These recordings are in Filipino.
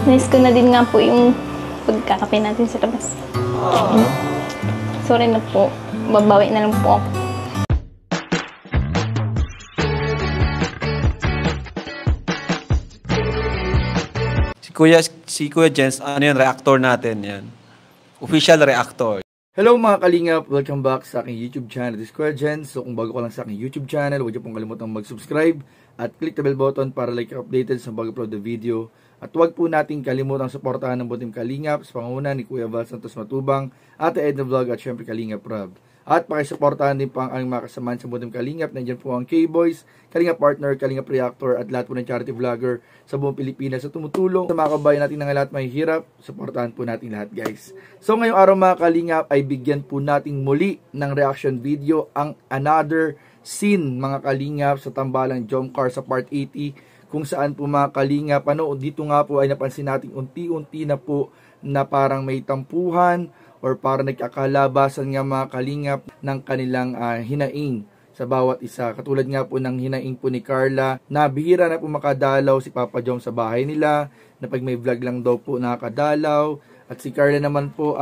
Nice ko na din nga po yung pagkakape natin sa labas. Sorry na po. Babawi na lang po ako. Si Kuya Jens, ano yan, reactor natin yan. Official reactor. Hello mga kalingap! Welcome back sa aking YouTube channel. This is Kuya Jens. So kung bago ka lang sa aking YouTube channel, huwag niyo pong kalimutang mag-subscribe at click the bell button para like updated sa bago-upload na video. At huwag po nating kalimutang suportahan ng Butim Kalingap sa pangunguna ni Kuya Val Santos Matubang, Ate Edna Vlog at syempre Kalingap Rob. At pakisuportahan din po ang aming mga kasamahan sa Butim Kalingap. Nandiyan po ang K-Boys, Kalingap Partner, Kalingap Reactor at lahat po ng charity vlogger sa buong Pilipinas sa tumutulong sa mga kabayan natin ng lahat mahihirap. Suportahan po natin lahat guys. So ngayong araw mga Kalingap ay bigyan po nating muli ng reaction video ang another scene mga Kalingap sa tambalang Jomcar sa part 80 kung saan po mga Kalingap dito nga po ay napansin natin unti-unti na po na parang may tampuhan or parang nagkakalabasan nga mga Kalingap ng kanilang hinaing sa bawat isa. Katulad nga po ng hinaing po ni Carla na bihira na po makadalaw si Papa Jom sa bahay nila, na pag may vlog lang daw po nakakadalaw. At si Carla naman po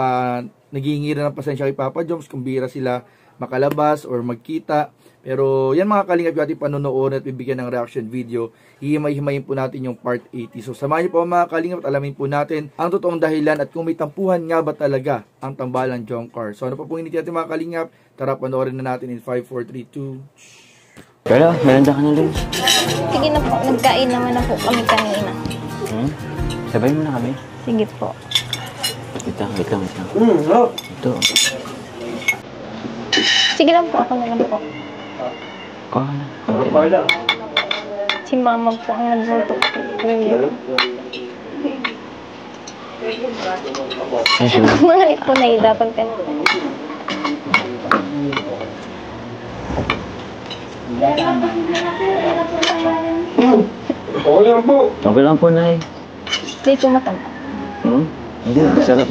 naghihingira ng pasensya kay Papa Joms kung bihira sila makalabas or magkita. Pero yan mga Kalingap yung ating panonood at bibigyan ng reaction video. Hihimay-himayin po natin yung part 80. So samahan niyo po mga Kalingap at alamin po natin ang totoong dahilan at kung may tampuhan nga ba talaga ang tambalang Jomcar. So ano pa pong hiniti natin mga Kalingap? Tara panoorin na natin in 5, 4, 3, 2. Kaya, merenda ka na rin. Sige na po. Nagkain naman na po kami kanina. Sabay mo na kami. Sige po. Wait lang. Ito. Sige lang po. Ako na lang po. Kuha na. Si mama po ang nagluto. Mahal po na dapat ka. Okay lang po, Nay. Dito matanda. Hindi, masarap.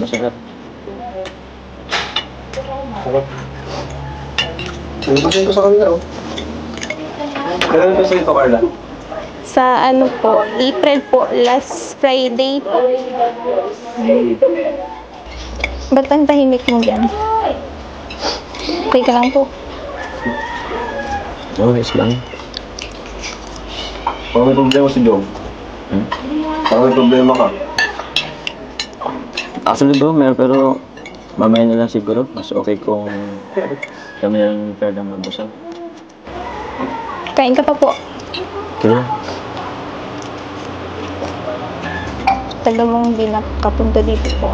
Ibigay ko sa kanila, oh. Kailan pa sa'yo ito, Carla? Sa ano po, April po, last Friday po. Ba't ang tahimik mo dyan? Okay ka lang po. Okay lang. Parang may problema si Jom. Parang may problema ka. Actually bro, meron pero mamaya na lang siguro. Mas okay kung kami ng pwedeng magbusal. Kain ka pa po. Kaya? Tagal mong hindi nakapunta dito po.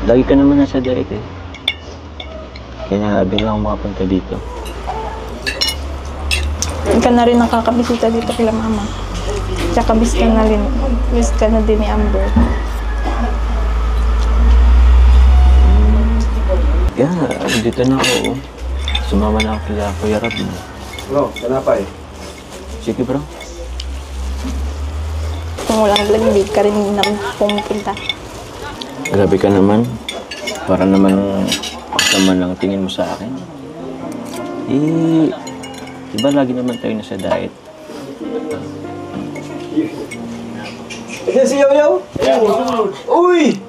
Lagi ka naman nasa diet eh. Kaya bigla akong makapunta dito. Hindi ka na rin nakakabisita dito kila mama. Tsaka bis ka na din ni Amber. Kaya, dito na ako. Sumama na ako kaya Kuya Rob. Bro, pa eh. Sige bro. Kung walang vlog, hindi ka rin pumupunta. Grabe ka naman. Para naman kasama ng tingin mo sa akin. Diba lagi naman tayo nasa diet? Ito si Yaw-Yaw? Uy!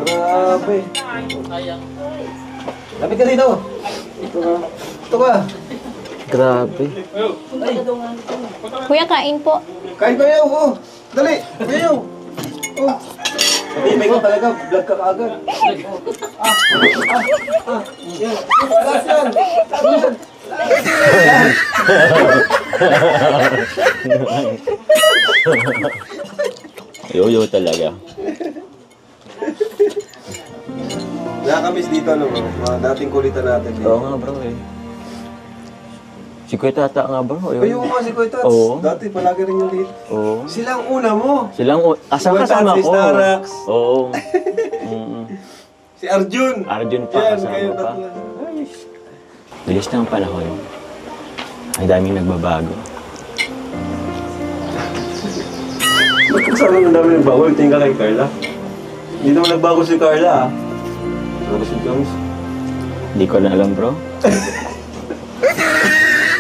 Grabe. Lapit ka dito. Ito ka. Grabe. Kuya, kain po. Kain ko Yaw, oh. Dali, Yaw. Oh. Matibay ko talaga, vlog ka kaagad. Yan. Alas yan. Yo talaga. Nakakamiss dito, no? Mga dating kulitan natin dito. Oo nga bro eh. Si Kuya Tata nga bro. Ayun nga si Kuya Tats. Oo. Dati palagi rin yung dito. Oo. Sila ang una mo. Asang Kuya kasama Tats, ko. Starax. Oo. Si Arjun. Arjun pa Yan, kasama kayo pa. tatlo. Bilis ng panahon. Ang daming nagbabago. Ba't kung saan naman dami nagbago? Tingin ka kay Carla. Hindi naman nagbago si Carla, ah. Nagbago si Jones. Hindi ko na alam, bro.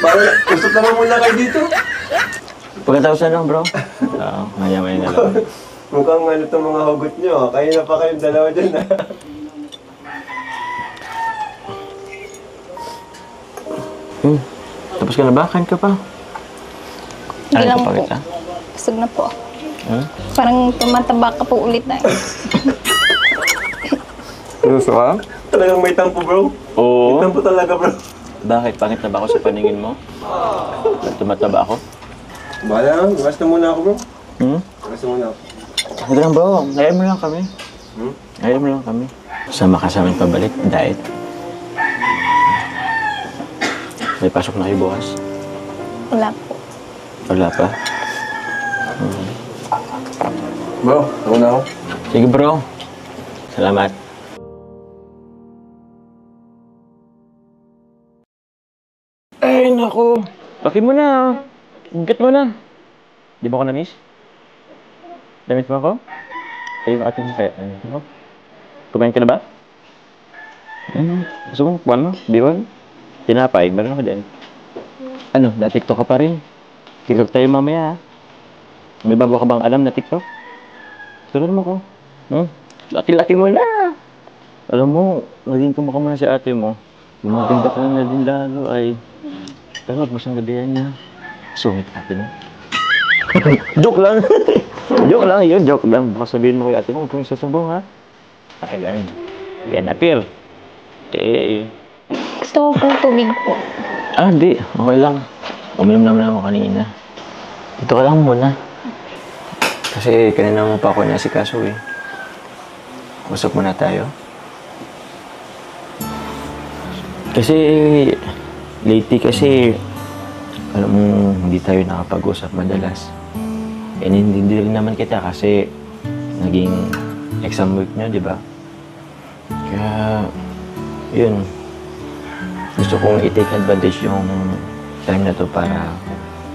Parang usap naman muna kayo dito. Pagkatapos na lang, bro. Oo, maya-maya na lang. Mukhang ano itong mga hugot nyo. Kayo na pa kayong dalawa dyan ha. Tapos ka na ba? Kain ka pa? Hindi lang ka pa po. kita? Busog na po. Hmm? Parang tumataba ka po ulit na. Gusto ka? Talagang may tampo bro. Oo. May tampo talaga bro. Bakit? Pangit na ba ako sa paningin mo? Tumataba ako? Bahala lang. Basta muna ako bro. Basta muna ako. Hindi lang, bro. Ngayon mo lang kami. Hmm? Ngayon mo lang kami. Sama ka sa amin pabalik. Diet. May pasok na kayo bukas? Wala po. Wala pa? Bro, ako na ako. Sige, bro. Salamat. Ay, naku. Bakit mo na? Get mo na. Di ba ako na-miss? Damit mo ako? Ay, yung ating kaya. Ano? Kumain ka na ba? Ano? Gusto mo? Kuwan mo? Biwan? Tinapay? Meron ako din. Ano? Na-TikTok ka pa rin? TikTok tayo mamaya, ha? May bago ka bang alam na TikTok? Tulad mo ko. Laki-laki mo na. Alam mo, naging kumaka mo na si ate mo. Maganda ka na din lalo ay. Pero wag mo siyang gabihan niya. Sungit ate mo. Joke lang. Joke lang yun. Joke lang. Baka sabihin mo kay ate mo, huwag kong sasabong ha. Ay, ganun. Yan appear. Gusto ko pong tubig po. Di. Okay lang. Uminom naman ako kanina. Dito ka lang muna. Kasi kanina mo pa ako nasikaso eh. Usap muna tayo. Kasi lately kasi alam mo hindi tayo nakapag-usap madalas. And hindi rin naman kita kasi naging exam week nyo, di ba? Kaya yun. Gusto kong i-take advantage yung time na to para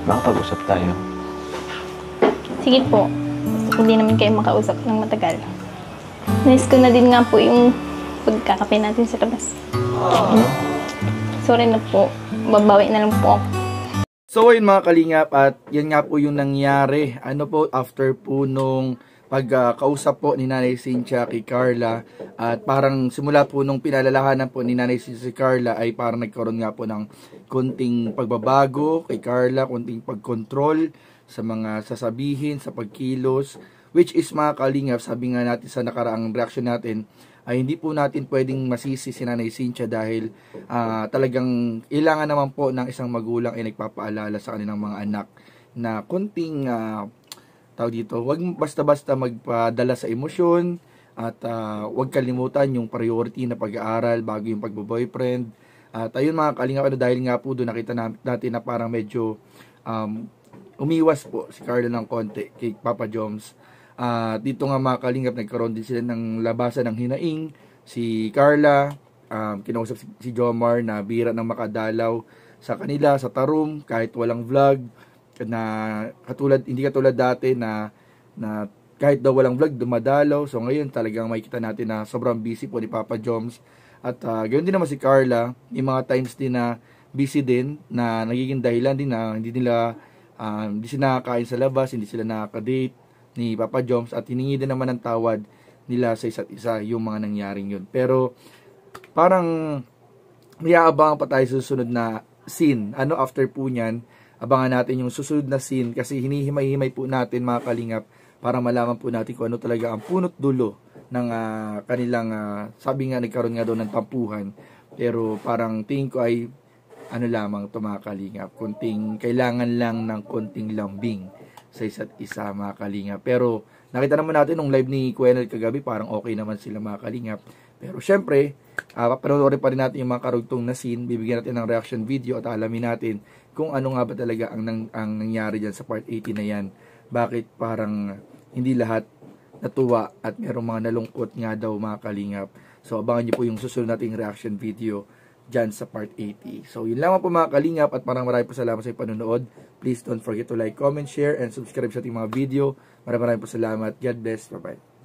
makapag-usap tayo. Sige po. Gusto ko din namin kayo makausap ng matagal. Nice ko na din nga po yung pagkakape natin sa labas. Sorry na po. Babawi na lang po ako. So ayun mga kalingap, at yan nga po yung nangyari. Ano po, after po nung pagkausap po ni Nanay Cynthia kay Carla, at parang simula po nung pinalalahanan po ni Nanay Cynthia si Carla ay parang nagkaroon nga po ng konting pagbabago kay Carla, konting pagkontrol sa mga sasabihin, sa pagkilos, which is mga kalingap, sabi nga natin sa nakaraang reaction natin, ay hindi po natin pwedeng masisi si Nanay Cynthia dahil talagang ilangan naman po ng isang magulang ay nagpapaalala sa kanilang mga anak na konting tawag dito, wag basta-basta magpadala sa emosyon at wag kalimutan yung priority na pag-aaral bago yung pagbo-boyfriend. At ayun mga kalingap, dahil nga po doon nakita natin na parang medyo umiwas po si Carla ng konti kay Papa Joms. Dito nga mga kalingap, nagkaroon din sila ng labasan ng hinaing. Si Carla, kinausap si Jomar na bira ng makadalaw sa kanila, sa Tarum, kahit walang vlog. Na hindi katulad dati na kahit daw walang vlog, dumadalaw. So ngayon talagang makikita natin na sobrang busy po ni Papa Joms. At ganoon din naman si Carla, yung mga times din na busy din, na nagiging dahilan din na hindi sila nakakain sa labas, hindi sila nakaka-date ni Papa Joms, at hiningi din naman ng tawad nila sa isa't isa yung mga nangyaring yun. Pero parang may aabangan pa tayo sa susunod na scene. After po nyan, abangan natin yung susunod na scene kasi hinihimay-himay po natin mga kalingap para malaman po natin kung ano talaga ang punot dulo ng kanilang sabi nga nagkaroon nga doon ng tampuhan. Pero parang tingin ko ay lamang ito mga kalingap, kailangan lang ng konting lambing sa isa't isa mga kalingap. Pero nakita naman natin nung live ni Kuenel kagabi, parang okay naman sila mga kalingap. Pero syempre, papanoorin pa rin natin yung mga karugtong na scene, bibigyan natin ng reaction video at alamin natin kung ano nga ba talaga ang nangyari dyan sa part 80 na yan. Bakit parang hindi lahat natuwa at merong mga nalungkot nga daw mga kalingap. So abangan nyo po yung susunod nating reaction video dyan sa part 80. So yun lamang po mga kalingap, at maraming po salamat sa panonood. Please don't forget to like, comment, share, and subscribe sa ating mga video. Maraming po salamat. God bless. Bye-bye.